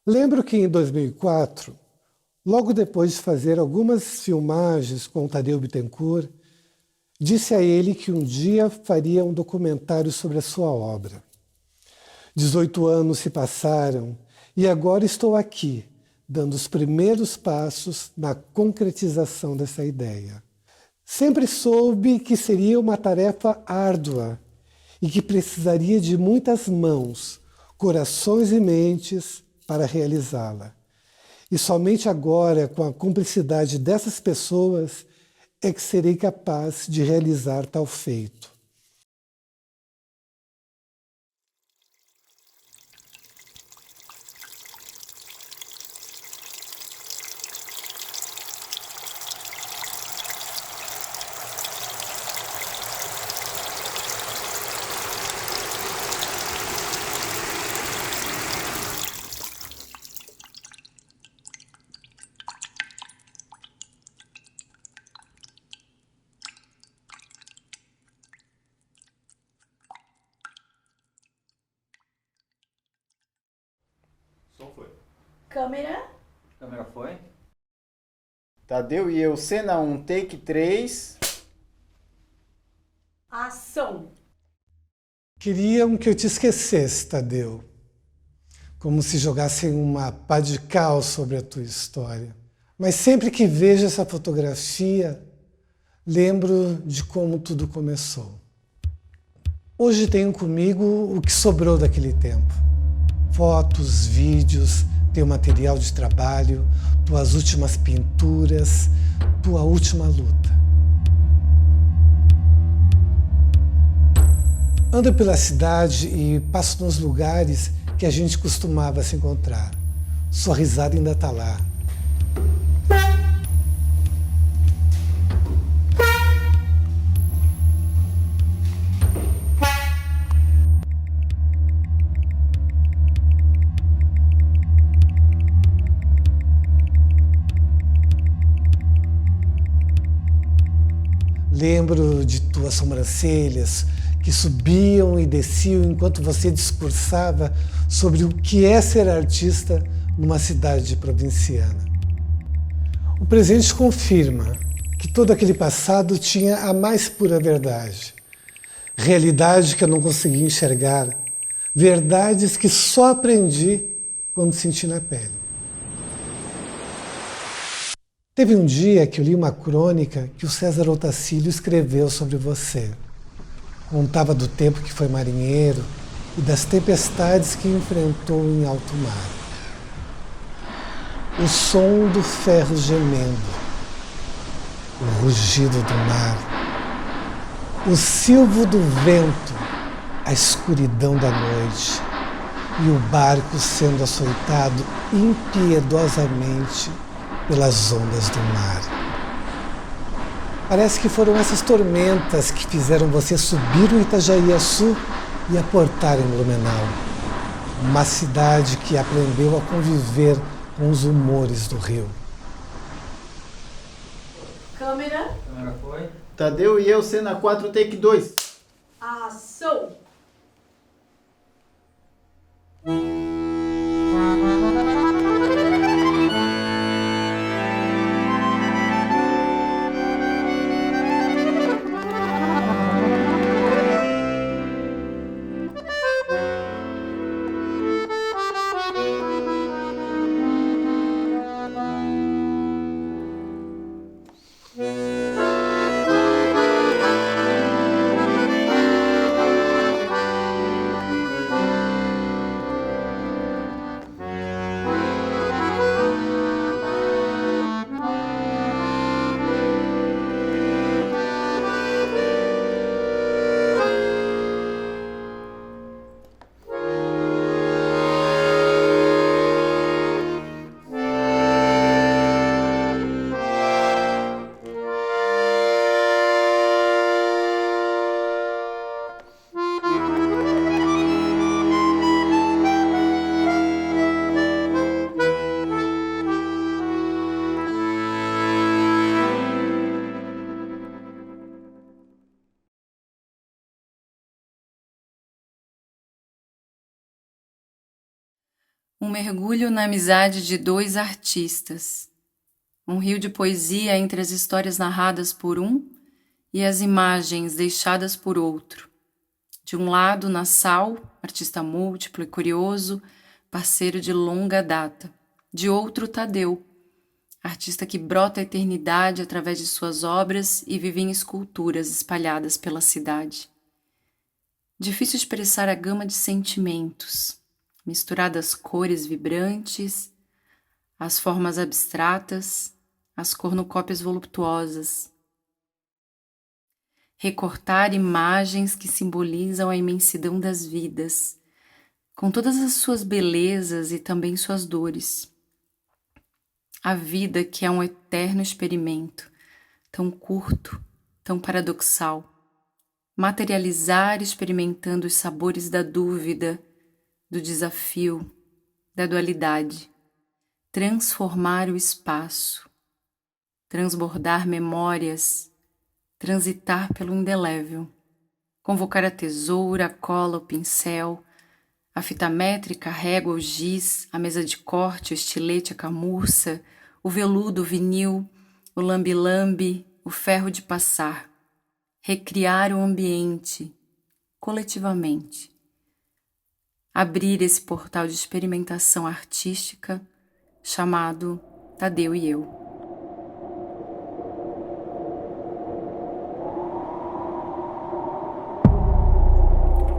Lembro que em 2004, logo depois de fazer algumas filmagens com o Tadeu Bittencourt, disse a ele que um dia faria um documentário sobre a sua obra. 18 anos se passaram e agora estou aqui, dando os primeiros passos na concretização dessa ideia. Sempre soube que seria uma tarefa árdua e que precisaria de muitas mãos, corações e mentes para realizá-la. E somente agora, com a cumplicidade dessas pessoas, é que serei capaz de realizar tal feito. Som foi. Câmera. Câmera foi. Tadeu e eu, cena 1, take 3. Ação. Queriam que eu te esquecesse, Tadeu. Como se jogassem uma pá de cal sobre a tua história. Mas sempre que vejo essa fotografia, lembro de como tudo começou. Hoje tenho comigo o que sobrou daquele tempo. Fotos, vídeos, teu material de trabalho, tuas últimas pinturas, tua última luta. Ando pela cidade e passo nos lugares que a gente costumava se encontrar. Sua risada ainda está lá. Lembro de tuas sobrancelhas que subiam e desciam enquanto você discursava sobre o que é ser artista numa cidade provinciana. O presente confirma que todo aquele passado tinha a mais pura verdade. Realidade que eu não conseguia enxergar. Verdades que só aprendi quando senti na pele. Teve um dia que eu li uma crônica que o César Otacílio escreveu sobre você. Contava do tempo que foi marinheiro e das tempestades que enfrentou em alto mar. O som do ferro gemendo, o rugido do mar, o silvo do vento, a escuridão da noite e o barco sendo açoitado impiedosamente pelas ondas do mar. Parece que foram essas tormentas que fizeram você subir o Itajaí-Açu e aportar em Blumenau, uma cidade que aprendeu a conviver com os humores do rio. Câmera. Câmera foi. Tadeu e eu, cena 4, take 2. Ação. Um mergulho na amizade de dois artistas. Um rio de poesia entre as histórias narradas por um e as imagens deixadas por outro. De um lado, Nassau, artista múltiplo e curioso, parceiro de longa data. De outro, Tadeu, artista que brota a eternidade através de suas obras e vive em esculturas espalhadas pela cidade. Difícil expressar a gama de sentimentos, misturadas cores vibrantes, as formas abstratas, as cornucópias voluptuosas. Recortar imagens que simbolizam a imensidão das vidas, com todas as suas belezas e também suas dores. A vida que é um eterno experimento, tão curto, tão paradoxal. Materializar experimentando os sabores da dúvida, do desafio, da dualidade. Transformar o espaço, transbordar memórias, transitar pelo indelével, convocar a tesoura, a cola, o pincel, a fita métrica, a régua, o giz, a mesa de corte, o estilete, a camurça, o veludo, o vinil, o lambe-lambe, o ferro de passar. Recriar o ambiente, coletivamente. Abrir esse portal de experimentação artística chamado Tadeu e eu.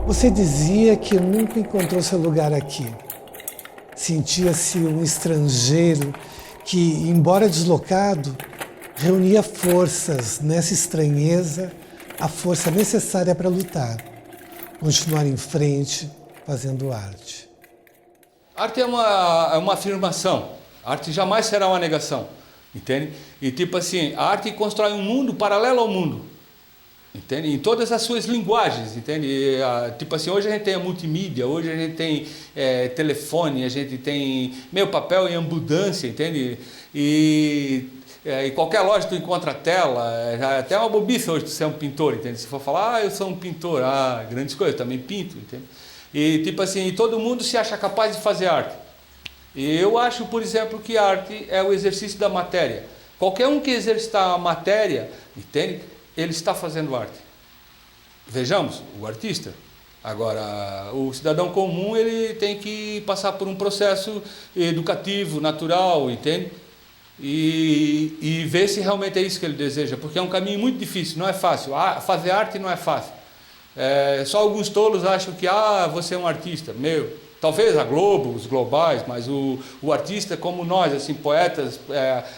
Você dizia que nunca encontrou seu lugar aqui. Sentia-se um estrangeiro que, embora deslocado, reunia forças nessa estranheza, a força necessária para lutar, continuar em frente, fazendo arte. Arte é uma afirmação. A arte jamais será uma negação, entende? E tipo assim, a arte constrói um mundo paralelo ao mundo, entende? Em todas as suas linguagens, entende? Tipo assim, hoje a gente tem a multimídia, hoje a gente tem telefone, a gente tem meio papel em abundância, entende? E qualquer loja tu encontra tela, até uma bobice hoje tu ser um pintor, entende? Se for falar, eu sou um pintor, grandes coisas, eu também pinto, entende? E tipo assim, todo mundo se acha capaz de fazer arte. E eu acho, por exemplo, que arte é o exercício da matéria. Qualquer um que exercitar a matéria, entende? Ele está fazendo arte. Vejamos, o artista. Agora, o cidadão comum, ele tem que passar por um processo educativo, natural, entende? E ver se realmente é isso que ele deseja, porque é um caminho muito difícil, não é fácil. Fazer arte não é fácil. Só alguns tolos acham que você é um artista. Talvez a Globo, os globais, mas o artista como nós, assim, poetas,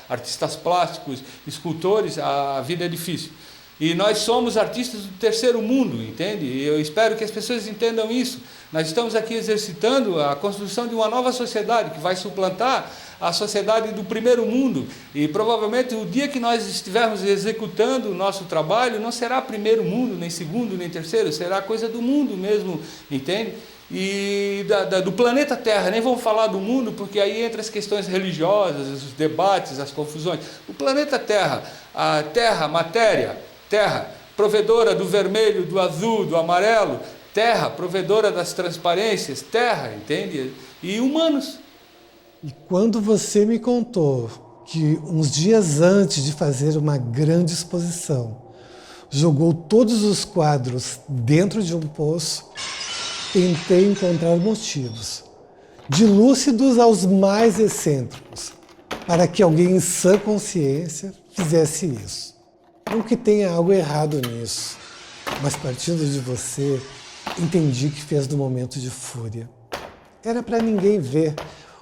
artistas plásticos, escultores, a vida é difícil. E nós somos artistas do terceiro mundo, entende? E eu espero que as pessoas entendam isso. Nós estamos aqui exercitando a construção de uma nova sociedade que vai suplantar a sociedade do primeiro mundo. E provavelmente o dia que nós estivermos executando o nosso trabalho não será primeiro mundo, nem segundo, nem terceiro, será coisa do mundo mesmo, entende? E do planeta Terra, nem vamos falar do mundo, porque aí entra as questões religiosas, os debates, as confusões. O planeta Terra, a Terra, matéria, Terra, provedora do vermelho, do azul, do amarelo, Terra, provedora das transparências, Terra, entende? E humanos. E quando você me contou que uns dias antes de fazer uma grande exposição, jogou todos os quadros dentro de um poço, tentei encontrar motivos, de lúcidos aos mais excêntricos, para que alguém em sã consciência fizesse isso. Não que tenha algo errado nisso, mas partindo de você, entendi que fez no momento de fúria. Era para ninguém ver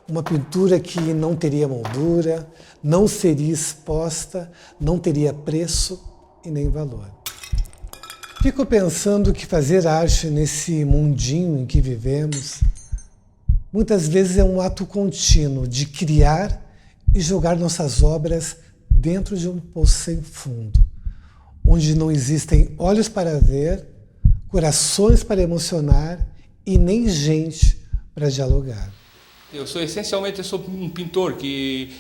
uma pintura que não teria moldura, não seria exposta, não teria preço e nem valor. Fico pensando que fazer arte nesse mundinho em que vivemos, muitas vezes é um ato contínuo de criar e jogar nossas obras dentro de um poço sem fundo, onde não existem olhos para ver, corações para emocionar e nem gente para dialogar. Eu sou um pintor que,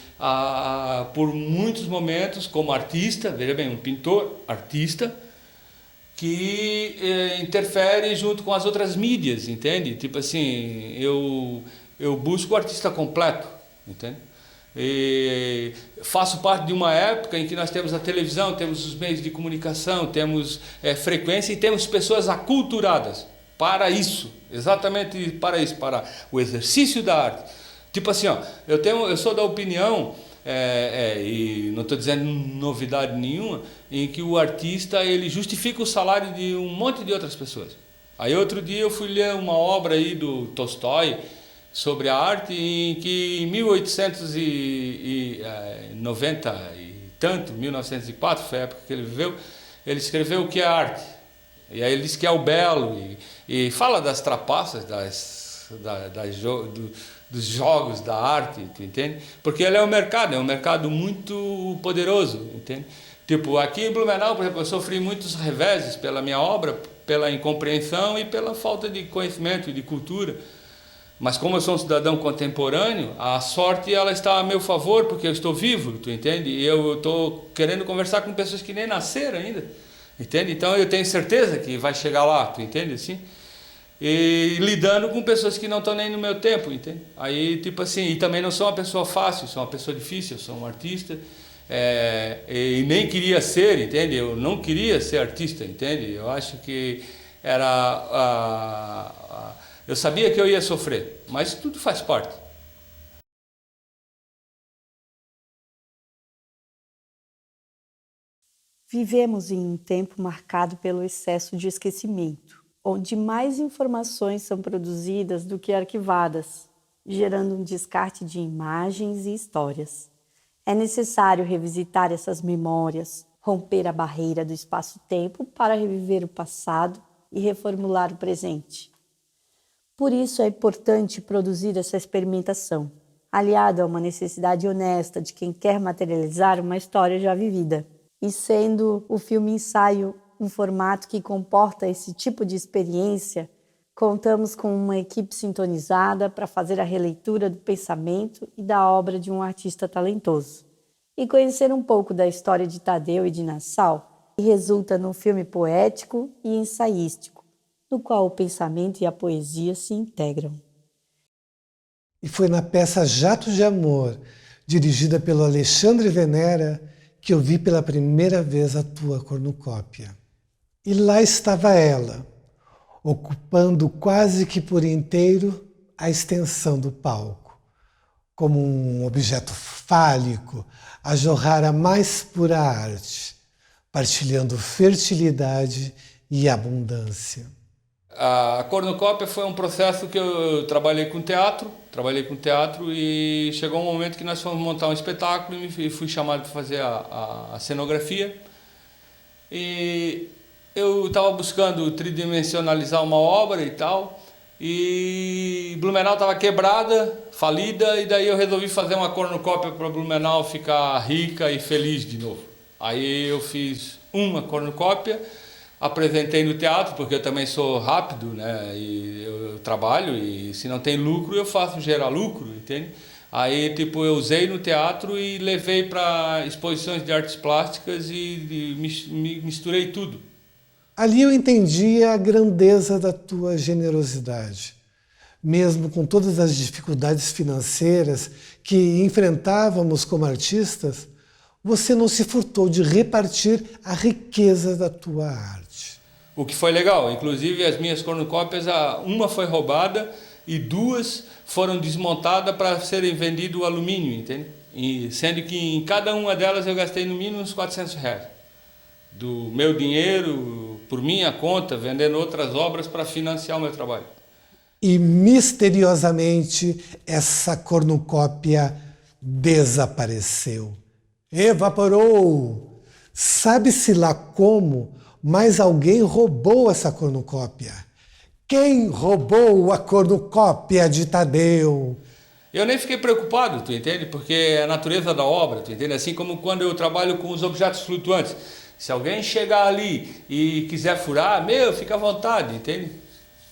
por muitos momentos, como artista, veja bem, um pintor, artista, que interfere junto com as outras mídias, entende? Tipo assim, eu eu busco o artista completo, entende? E faço parte de uma época em que nós temos a televisão, temos os meios de comunicação, temos frequência e temos pessoas aculturadas para isso, exatamente para isso, para o exercício da arte. Tipo assim, ó, eu sou da opinião, e não estou dizendo novidade nenhuma, em que o artista ele justifica o salário de um monte de outras pessoas. Aí outro dia eu fui ler uma obra aí do Tolstói sobre a arte, em que em 1890 e tanto, 1904, foi a época que ele viveu, ele escreveu o que é arte. E aí ele diz que é o belo, e fala das trapaças, dos jogos da arte, tu entende? Porque ele é um mercado muito poderoso, entende? Tipo, aqui em Blumenau, por exemplo, eu sofri muitos reveses pela minha obra, pela incompreensão e pela falta de conhecimento e de cultura. Mas como eu sou um cidadão contemporâneo, a sorte ela está a meu favor, porque eu estou vivo, tu entende? E eu estou querendo conversar com pessoas que nem nasceram ainda, entende? Então eu tenho certeza que vai chegar lá, tu entende assim? E lidando com pessoas que não estão nem no meu tempo, entende? Aí, tipo assim, e também não sou uma pessoa fácil, sou uma pessoa difícil, sou um artista, e nem queria ser, entende? Eu não queria ser artista, entende? Eu acho que eu sabia que eu ia sofrer, mas tudo faz parte. Vivemos em um tempo marcado pelo excesso de esquecimento, onde mais informações são produzidas do que arquivadas, gerando um descarte de imagens e histórias. É necessário revisitar essas memórias, romper a barreira do espaço-tempo para reviver o passado e reformular o presente. Por isso é importante produzir essa experimentação, aliado a uma necessidade honesta de quem quer materializar uma história já vivida. E sendo o filme-ensaio um formato que comporta esse tipo de experiência, contamos com uma equipe sintonizada para fazer a releitura do pensamento e da obra de um artista talentoso. E conhecer um pouco da história de Tadeu e de Nassau, que resulta num filme poético e ensaístico, no qual o pensamento e a poesia se integram. E foi na peça Jato de Amor, dirigida pelo Alexandre Venera, que eu vi pela primeira vez a tua cornucópia. E lá estava ela, ocupando quase que por inteiro a extensão do palco, como um objeto fálico a jorrar a mais pura arte, partilhando fertilidade e abundância. A cornucópia foi um processo que eu trabalhei com teatro e chegou um momento que nós fomos montar um espetáculo e fui chamado para fazer a cenografia. E eu estava buscando tridimensionalizar uma obra e tal, e Blumenau estava quebrada, falida, e daí eu resolvi fazer uma cornucópia para Blumenau ficar rica e feliz de novo. Aí eu fiz uma cornucópia, apresentei no teatro, porque eu também sou rápido, né? E eu trabalho, e se não tem lucro, eu faço gerar lucro, entende? Aí, tipo, eu usei no teatro e levei para exposições de artes plásticas e misturei tudo. Ali eu entendi a grandeza da tua generosidade. Mesmo com todas as dificuldades financeiras que enfrentávamos como artistas, você não se furtou de repartir a riqueza da tua arte. O que foi legal, inclusive as minhas cornucópias, uma foi roubada e duas foram desmontadas para serem vendido o alumínio, entende? E sendo que em cada uma delas eu gastei no mínimo uns R$400. Do meu dinheiro, por minha conta, vendendo outras obras para financiar o meu trabalho. E misteriosamente essa cornucópia desapareceu. Evaporou! Sabe-se lá como, mas alguém roubou essa cornucópia. Quem roubou a cornucópia de Tadeu? Eu nem fiquei preocupado, tu entende? Porque é a natureza da obra, tu entende? Assim como quando eu trabalho com os objetos flutuantes. Se alguém chegar ali e quiser furar, fica à vontade, entende?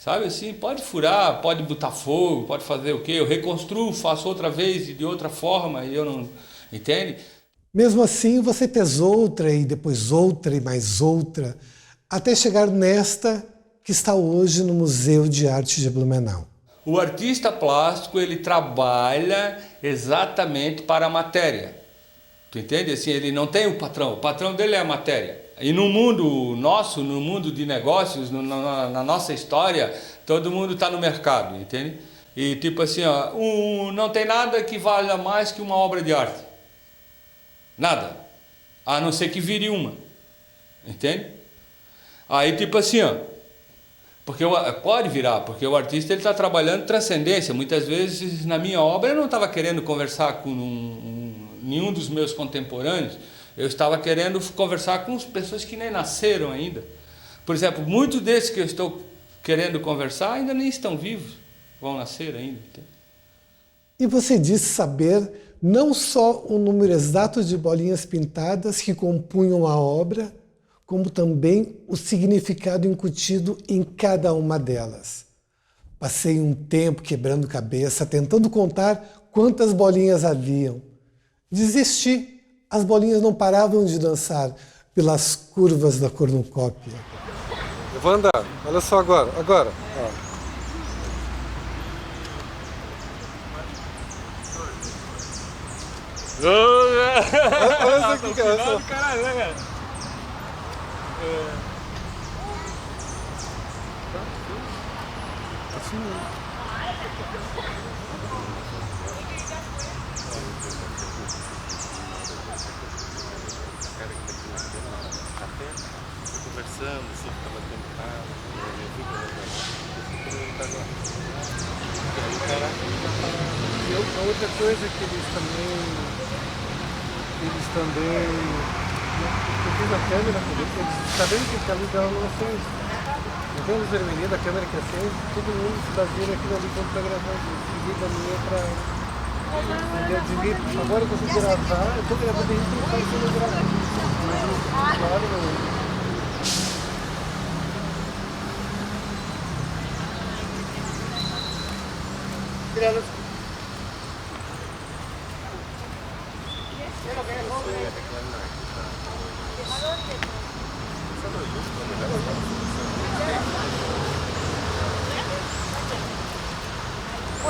Sabe assim, pode furar, pode botar fogo, pode fazer o quê? Eu reconstruo, faço outra vez e de outra forma, e eu não... Entende? Mesmo assim, você fez outra e depois outra e mais outra, até chegar nesta que está hoje no Museu de Arte de Blumenau. o artista plástico, ele trabalha exatamente para a matéria. Tu entende? Assim, ele não tem o patrão dele é a matéria. E no mundo nosso, no mundo de negócios, na nossa história, todo mundo está no mercado, entende? E tipo assim, ó, não tem nada que valha mais que uma obra de arte. Nada. A não ser que vire uma. Entende? Aí tipo assim, ó, porque pode virar, porque o artista ele está trabalhando transcendência. Muitas vezes na minha obra eu não estava querendo conversar com nenhum dos meus contemporâneos. Eu estava querendo conversar com pessoas que nem nasceram ainda. Por exemplo, muitos desses que eu estou querendo conversar ainda nem estão vivos, vão nascer ainda. Entende? E você disse saber não só o número exato de bolinhas pintadas que compunham a obra, como também o significado incutido em cada uma delas. Passei um tempo quebrando cabeça, tentando contar quantas bolinhas haviam. Desisti, as bolinhas não paravam de dançar pelas curvas da cornucópia. Eu vou andar, olha só agora. Ó. Olha isso aqui, cara. Caralho, né, cara? Conversando, assim, fica batendo carro, a outra coisa que eles também eu fiz a câmera, eles sabendo que a luz dela não acende. Então a luz vermelha da câmera que acende, todo mundo se baseia naquilo ali quando está gravando. Liga a minha para desliga. Agora eu consigo gravar, eu estou gravando e não faz como gravar. Mas claro, não.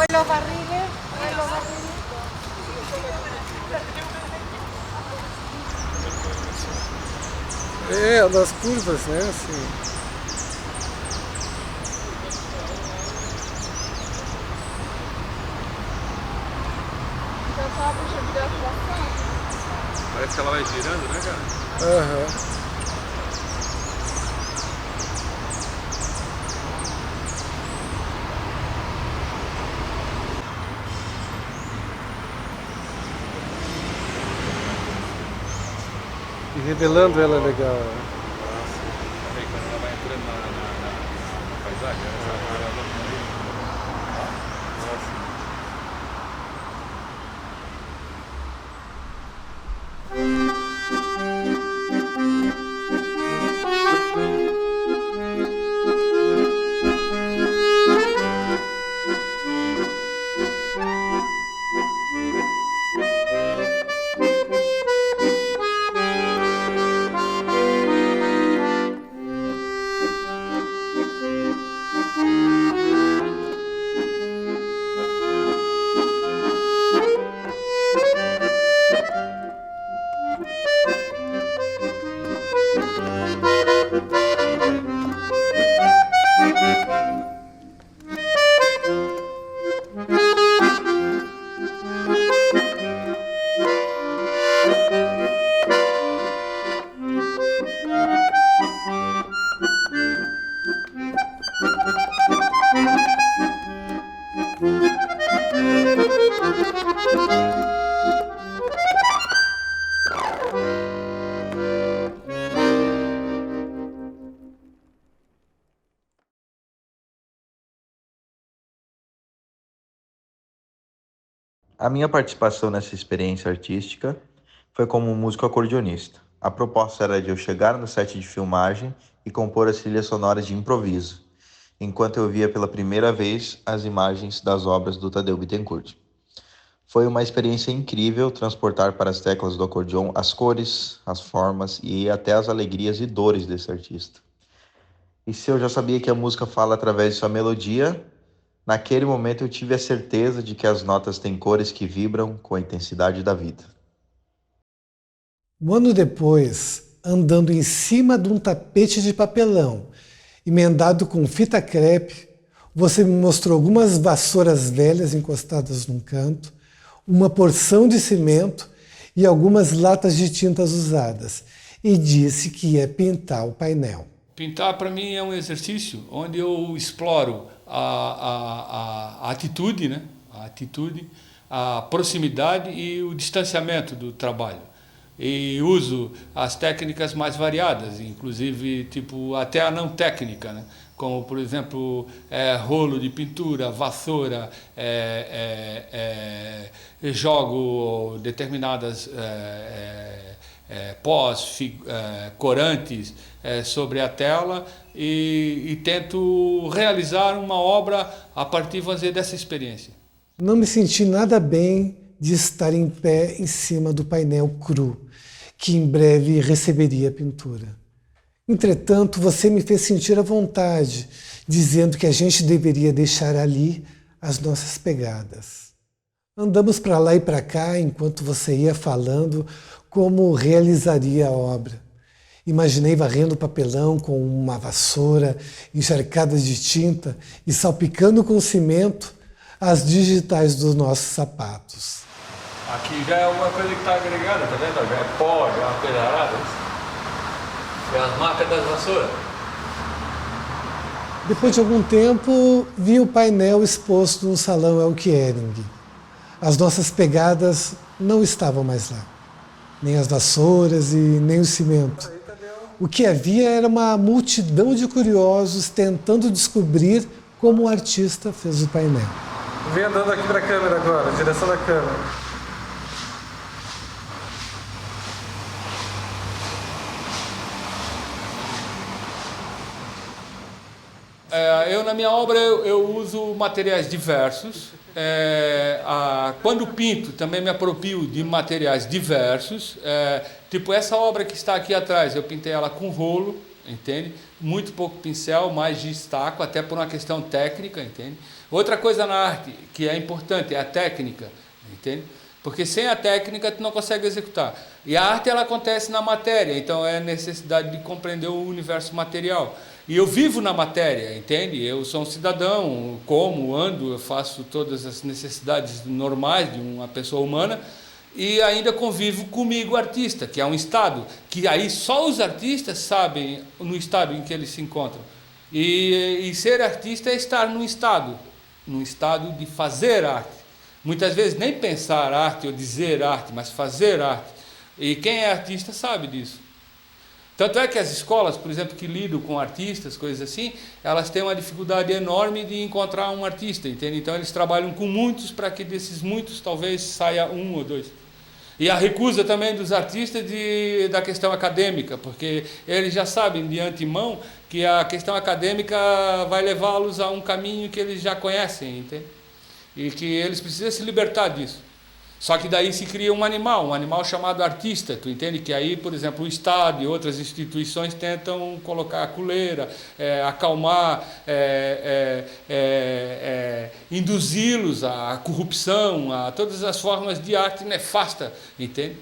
Los barriles. É, nas curvas, né, assim. Parece que ela vai girando, né, cara? Aham. E revelando ela é legal. Nossa, aí quando ela vai entrando na paisagem, ela A minha participação nessa experiência artística foi como músico acordeonista. A proposta era de eu chegar no set de filmagem e compor as trilhas sonoras de improviso, enquanto eu via pela primeira vez as imagens das obras do Tadeu Bittencourt. Foi uma experiência incrível transportar para as teclas do acordeon as cores, as formas e até as alegrias e dores desse artista. E se eu já sabia que a música fala através de sua melodia, Naquele momento eu tive a certeza de que as notas têm cores que vibram com a intensidade da vida. Um ano depois, andando em cima de um tapete de papelão, emendado com fita crepe, você me mostrou algumas vassouras velhas encostadas num canto, uma porção de cimento e algumas latas de tintas usadas, e disse que ia pintar o painel. Pintar para mim é um exercício onde eu exploro a atitude, né? A proximidade e o distanciamento do trabalho. E uso as técnicas mais variadas, inclusive tipo até a não técnica, né? Como por exemplo rolo de pintura, vassoura, jogo determinadas corantes sobre a tela e tento realizar uma obra a partir, vamos dizer, dessa experiência. Não me senti nada bem de estar em pé em cima do painel cru, que em breve receberia a pintura. Entretanto, você me fez sentir à vontade, dizendo que a gente deveria deixar ali as nossas pegadas. Andamos para lá e para cá enquanto você ia falando como realizaria a obra. Imaginei varrendo o papelão com uma vassoura encharcada de tinta e salpicando com cimento as digitais dos nossos sapatos. Aqui já é alguma coisa que está agregada, tá vendo? Já é pó, já é uma coisa arada. É as marcas das vassouras. Depois de algum tempo, vi o painel exposto no salão Elkering. As nossas pegadas não estavam mais lá. Nem as vassouras e nem o cimento. O que havia era uma multidão de curiosos tentando descobrir como o artista fez o painel. Vem andando aqui para a câmera agora, direção da câmera. Eu, na minha obra, eu uso materiais diversos. Quando pinto, também me aproprio de materiais diversos. Tipo, essa obra que está aqui atrás, eu pintei ela com rolo, entende? Muito pouco pincel, mais destaco, até por uma questão técnica, entende? Outra coisa na arte que é importante é a técnica, entende? Porque sem a técnica tu não consegue executar. E a arte ela acontece na matéria, então é necessidade de compreender o universo material. E eu vivo na matéria, entende? Eu sou um cidadão, como, ando, eu faço todas as necessidades normais de uma pessoa humana e ainda convivo comigo, artista, que é um estado, que aí só os artistas sabem no estado em que eles se encontram. E ser artista é estar num estado de fazer arte. Muitas vezes nem pensar arte ou dizer arte, mas fazer arte. E quem é artista sabe disso. Tanto é que as escolas, por exemplo, que lidam com artistas, coisas assim, elas têm uma dificuldade enorme de encontrar um artista, entende? Então eles trabalham com muitos para que desses muitos talvez saia um ou dois. E a recusa também dos artistas da questão acadêmica, porque eles já sabem de antemão que a questão acadêmica vai levá-los a um caminho que eles já conhecem, entende? E que eles precisam se libertar disso. Só que daí se cria um animal chamado artista, tu entende? Que aí, por exemplo, o Estado e outras instituições tentam colocar a coleira, acalmar, induzi-los à corrupção, a todas as formas de arte nefasta, entende?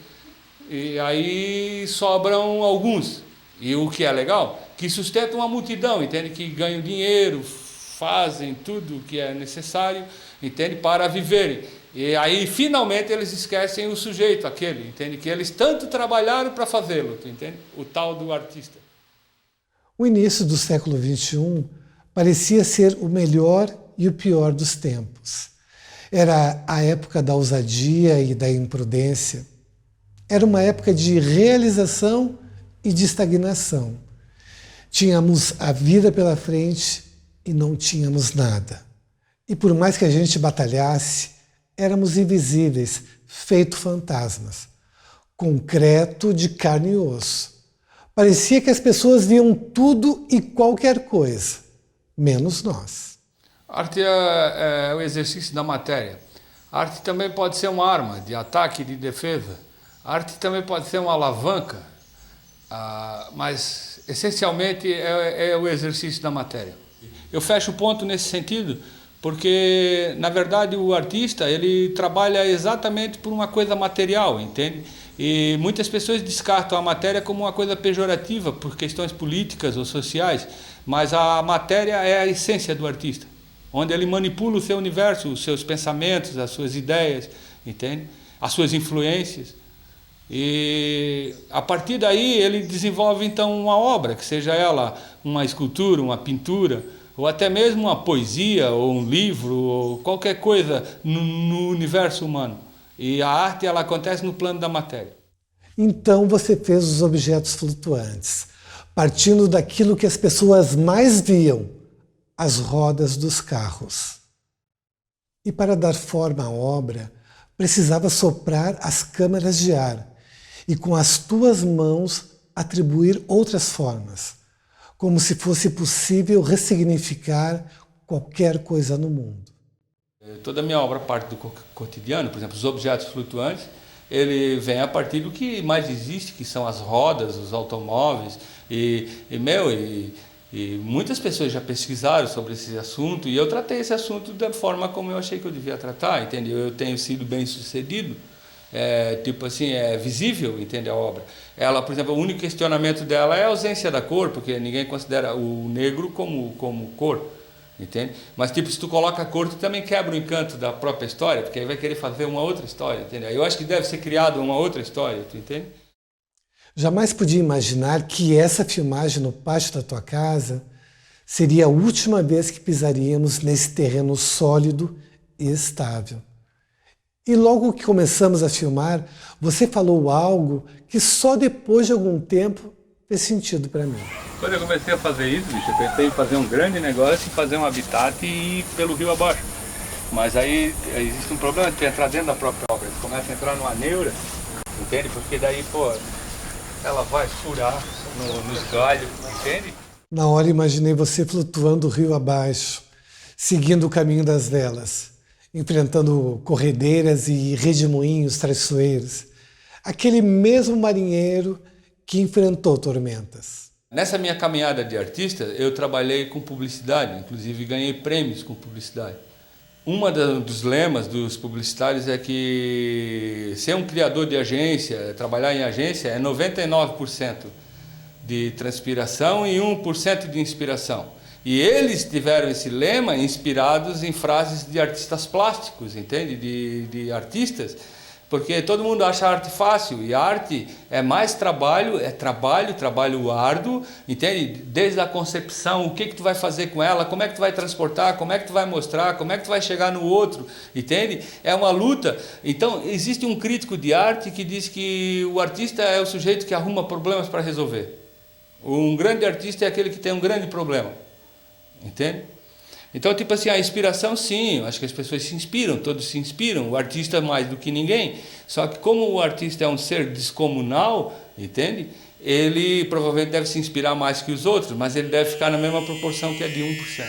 E aí sobram alguns, e o que é legal, que sustentam uma multidão, entende? Que ganham dinheiro, fazem tudo o que é necessário, entende? Para viverem. E aí, finalmente, eles esquecem o sujeito, aquele, entende? Que eles tanto trabalharam para fazê-lo, entende? O tal do artista. O início do século XXI parecia ser o melhor e o pior dos tempos. Era a época da ousadia e da imprudência. Era uma época de realização e de estagnação. Tínhamos a vida pela frente e não tínhamos nada. E por mais que a gente batalhasse, éramos invisíveis, feito fantasmas, concreto de carne e osso. Parecia que as pessoas viam tudo e qualquer coisa, menos nós. A arte é o exercício da matéria. A arte também pode ser uma arma de ataque e de defesa. A arte também pode ser uma alavanca, mas essencialmente é o exercício da matéria. Eu fecho o ponto nesse sentido, Porque, na verdade, o artista, ele trabalha exatamente por uma coisa material, entende? E muitas pessoas descartam a matéria como uma coisa pejorativa por questões políticas ou sociais, mas a matéria é a essência do artista, onde ele manipula o seu universo, os seus pensamentos, as suas ideias, entende? As suas influências. E a partir daí ele desenvolve então uma obra, que seja ela uma escultura, uma pintura, ou até mesmo uma poesia, ou um livro, ou qualquer coisa no universo humano. E a arte, ela acontece no plano da matéria. Então você fez os objetos flutuantes, partindo daquilo que as pessoas mais viam, as rodas dos carros. E para dar forma à obra, precisava soprar as câmaras de ar e com as tuas mãos atribuir outras formas, como se fosse possível ressignificar qualquer coisa no mundo. Toda a minha obra parte do cotidiano, por exemplo, os objetos flutuantes, ele vem a partir do que mais existe, que são as rodas, os automóveis, e muitas pessoas já pesquisaram sobre esse assunto, e eu tratei esse assunto da forma como eu achei que eu devia tratar, entendeu? Eu tenho sido bem sucedido, tipo assim, é visível, entende, a obra. Ela, por exemplo, o único questionamento dela é a ausência da cor, porque ninguém considera o negro como cor, entende? Mas tipo, se tu coloca a cor, tu também quebra o encanto da própria história, porque aí vai querer fazer uma outra história, entende? Eu acho que deve ser criada uma outra história, tu entende? Jamais podia imaginar que essa filmagem no pátio da tua casa seria a última vez que pisaríamos nesse terreno sólido e estável. E logo que começamos a filmar, você falou algo que só depois de algum tempo fez sentido para mim. Quando eu comecei a fazer isso, bicho, eu pensei em fazer um grande negócio e fazer um habitat e ir pelo rio abaixo. Mas aí existe um problema de entrar dentro da própria obra. Eles começam a entrar numa neura, entende? Porque daí, pô, ela vai furar nos galhos, entende? Na hora imaginei você flutuando o rio abaixo, seguindo o caminho das velas, enfrentando corredeiras e redemoinhos traiçoeiros. Aquele mesmo marinheiro que enfrentou tormentas. Nessa minha caminhada de artista, eu trabalhei com publicidade, inclusive ganhei prêmios com publicidade. Dos lemas dos publicitários é que ser um criador de agência, trabalhar em agência, é 99% de transpiração e 1% de inspiração. E eles tiveram esse lema inspirados em frases de artistas plásticos, entende? De artistas, porque todo mundo acha a arte fácil, e a arte é mais trabalho, trabalho árduo, entende? Desde a concepção, o que tu vai fazer com ela, como é que tu vai transportar, como é que tu vai mostrar, como é que tu vai chegar no outro, entende? É uma luta. Então, existe um crítico de arte que diz que o artista é o sujeito que arruma problemas para resolver. Um grande artista é aquele que tem um grande problema, entende? Então, tipo assim, a inspiração, sim, eu acho que as pessoas se inspiram, todos se inspiram, o artista mais do que ninguém. Só que como o artista é um ser descomunal, entende? Ele provavelmente deve se inspirar mais que os outros, mas ele deve ficar na mesma proporção que é de 1%.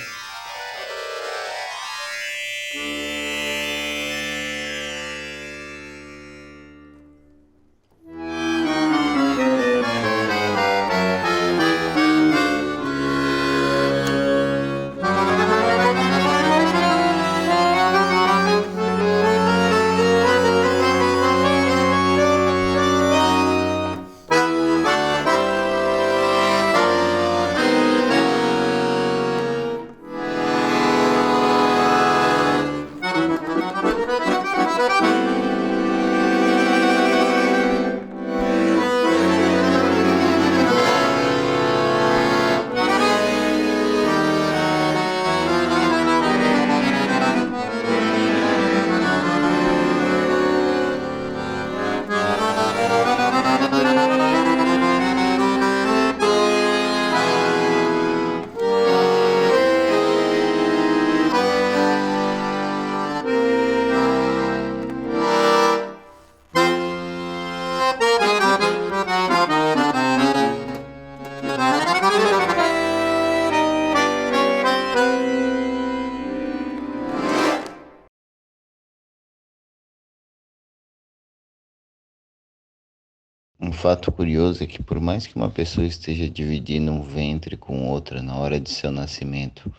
Um fato curioso é que por mais que uma pessoa esteja dividindo um ventre com outra na hora de seu nascimento,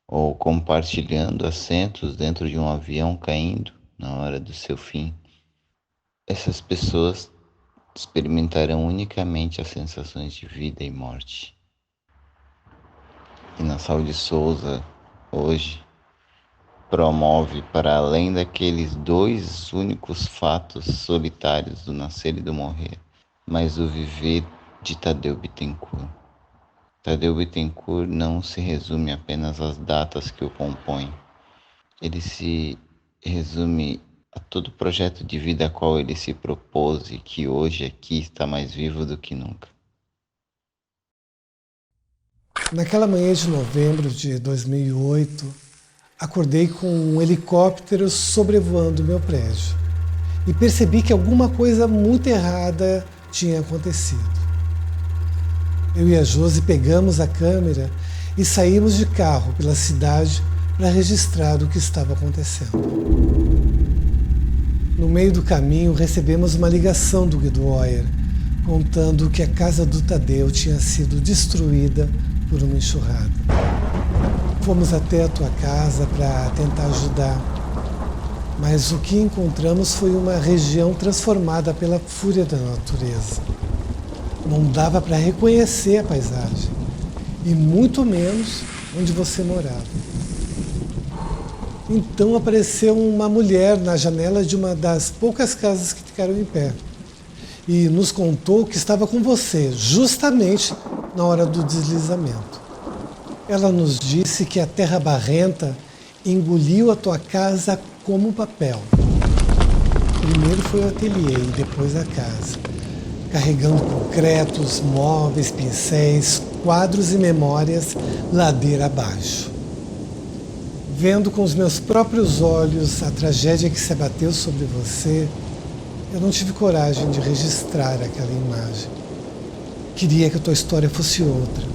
ou compartilhando assentos dentro de um avião caindo na hora do seu fim, essas pessoas experimentarão unicamente as sensações de vida e morte. E Nassau de Souza, hoje, promove para além daqueles 2 únicos fatos solitários do nascer e do morrer, mas o viver de Tadeu Bittencourt. Tadeu Bittencourt não se resume apenas às datas que o compõem. Ele se resume a todo o projeto de vida a qual ele se propôs e que hoje aqui está mais vivo do que nunca. Naquela manhã de novembro de 2008, acordei com um helicóptero sobrevoando meu prédio e percebi que alguma coisa muito errada tinha acontecido. Eu e a Josi pegamos a câmera e saímos de carro pela cidade para registrar o que estava acontecendo. No meio do caminho, recebemos uma ligação do Guido Oyer, contando que a casa do Tadeu tinha sido destruída por uma enxurrada. Fomos até a tua casa para tentar ajudar, mas o que encontramos foi uma região transformada pela fúria da natureza. Não dava para reconhecer a paisagem, e muito menos onde você morava. Então apareceu uma mulher na janela de uma das poucas casas que ficaram em pé e nos contou que estava com você, justamente na hora do deslizamento. Ela nos disse que a terra barrenta engoliu a tua casa como papel. Primeiro foi o ateliê e depois a casa, carregando concretos, móveis, pincéis, quadros e memórias ladeira abaixo. Vendo com os meus próprios olhos a tragédia que se abateu sobre você, eu não tive coragem de registrar aquela imagem. Queria que a tua história fosse outra,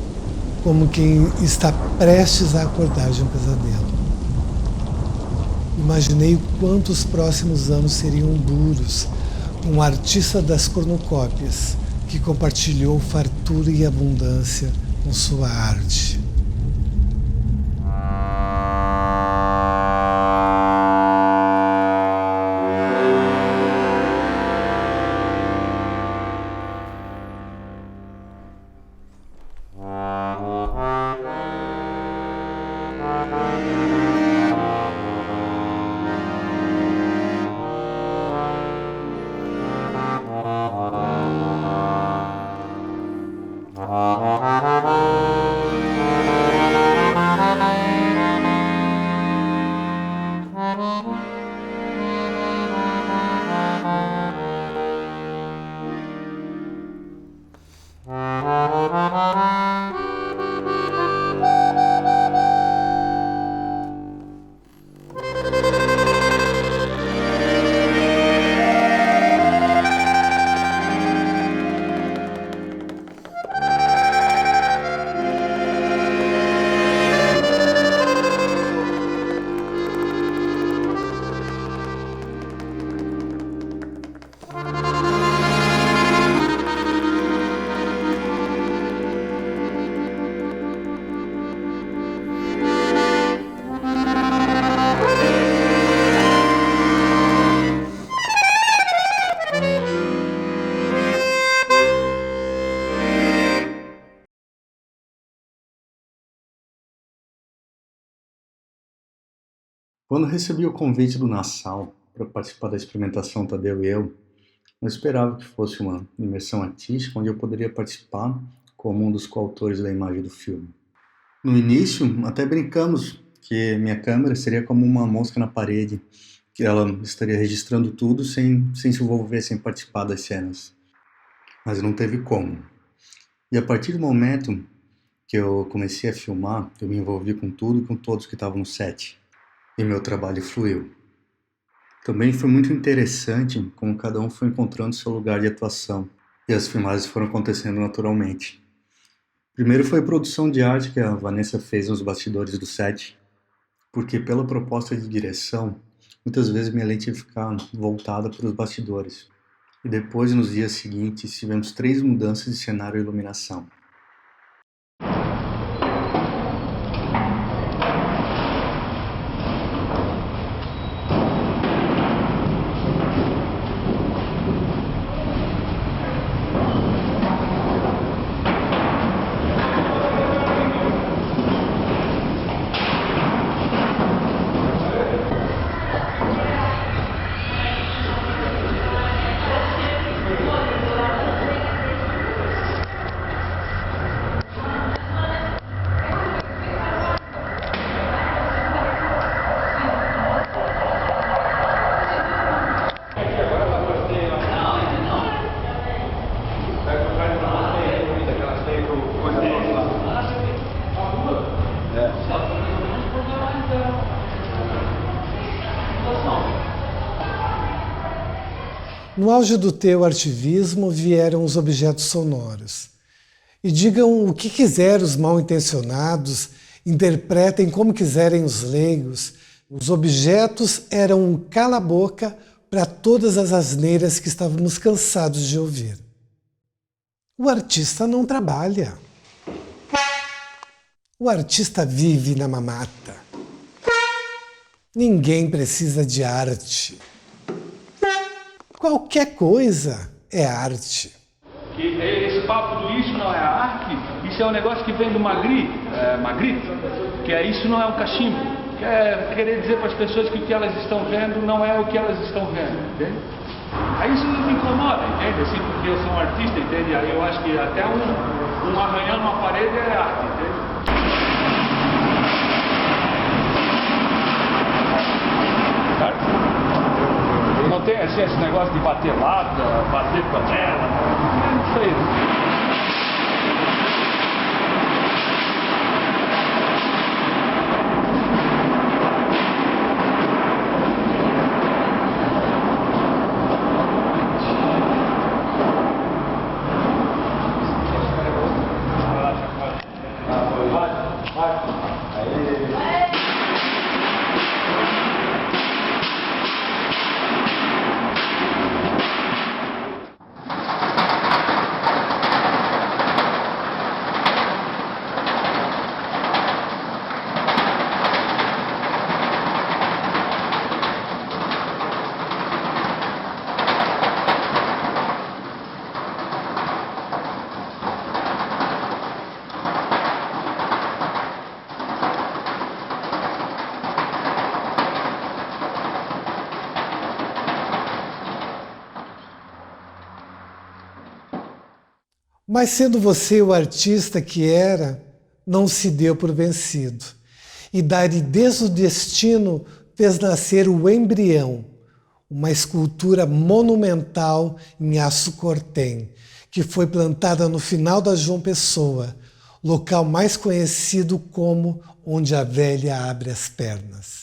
como quem está prestes a acordar de um pesadelo. Imaginei o quanto os próximos anos seriam duros, com um artista das cornucópias que compartilhou fartura e abundância com sua arte. Quando recebi o convite do Nassau para participar da experimentação Tadeu e eu, não esperava que fosse uma imersão artística onde eu poderia participar como um dos coautores da imagem do filme. No início, até brincamos que minha câmera seria como uma mosca na parede, que ela estaria registrando tudo sem se envolver, sem participar das cenas. Mas não teve como. E a partir do momento que eu comecei a filmar, eu me envolvi com tudo e com todos que estavam no set. E meu trabalho fluiu. Também foi muito interessante como cada um foi encontrando seu lugar de atuação e as filmagens foram acontecendo naturalmente. Primeiro foi a produção de arte que a Vanessa fez nos bastidores do set, porque pela proposta de direção, muitas vezes minha lente ia ficar voltada para os bastidores. E depois, nos dias seguintes, tivemos 3 mudanças de cenário e iluminação. No auge do teu artivismo vieram os objetos sonoros. E digam o que quiser os mal-intencionados, interpretem como quiserem os leigos, os objetos eram um cala-boca para todas as asneiras que estávamos cansados de ouvir. O artista não trabalha. O artista vive na mamata. Ninguém precisa de arte. Qualquer coisa é arte. Esse papo do isso não é arte, isso é um negócio que vem do Magritte, que é isso não é um cachimbo. Que é querer dizer para as pessoas que o que elas estão vendo não é o que elas estão vendo, entende? Aí isso nos incomoda, entende? Assim, porque eu sou um artista, entende? Aí eu acho que até um arranhão numa parede é arte, entende? Não tem assim, esse negócio de bater lata, bater panela, não é isso aí. Mas sendo você o artista que era, não se deu por vencido. E da aridez do destino fez nascer o embrião, uma escultura monumental em aço cortem, que foi plantada no final da João Pessoa, local mais conhecido como onde a velha abre as pernas.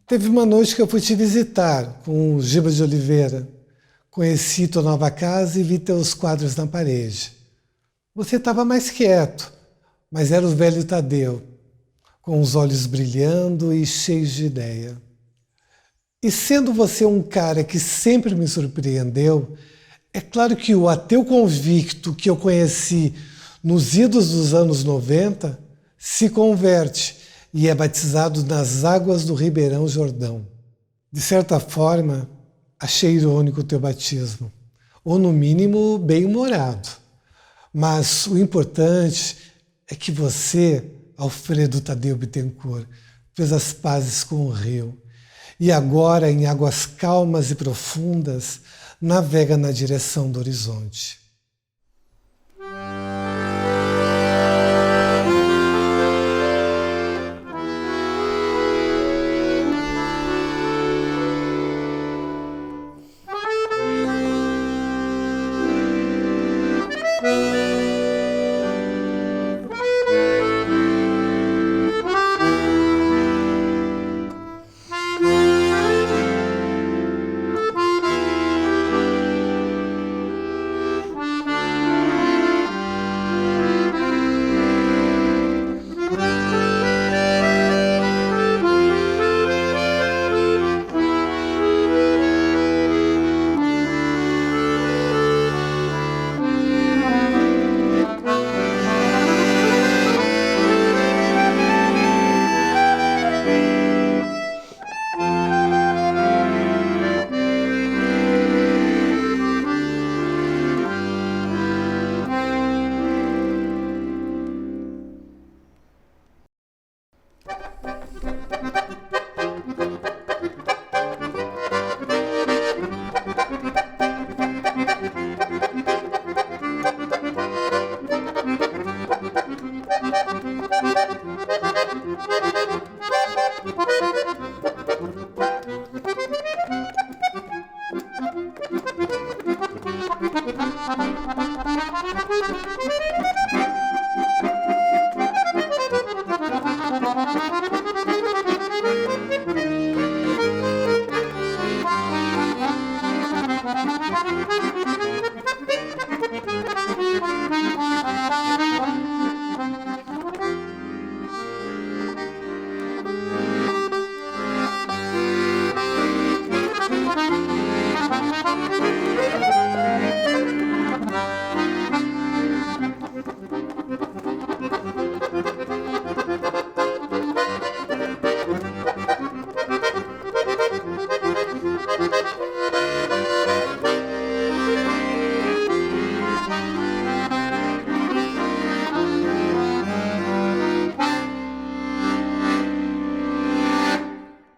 Teve uma noite que eu fui te visitar com o Giba de Oliveira. Conheci tua nova casa e vi teus quadros na parede. Você estava mais quieto, mas era o velho Tadeu, com os olhos brilhando e cheios de ideia. E sendo você um cara que sempre me surpreendeu, é claro que o ateu convicto que eu conheci nos idos dos anos 90 se converte e é batizado nas águas do Ribeirão Jordão. De certa forma, achei irônico o teu batismo, ou no mínimo bem-humorado. Mas o importante é que você, Alfredo Tadeu Bittencourt, fez as pazes com o rio e agora, em águas calmas e profundas, navega na direção do horizonte.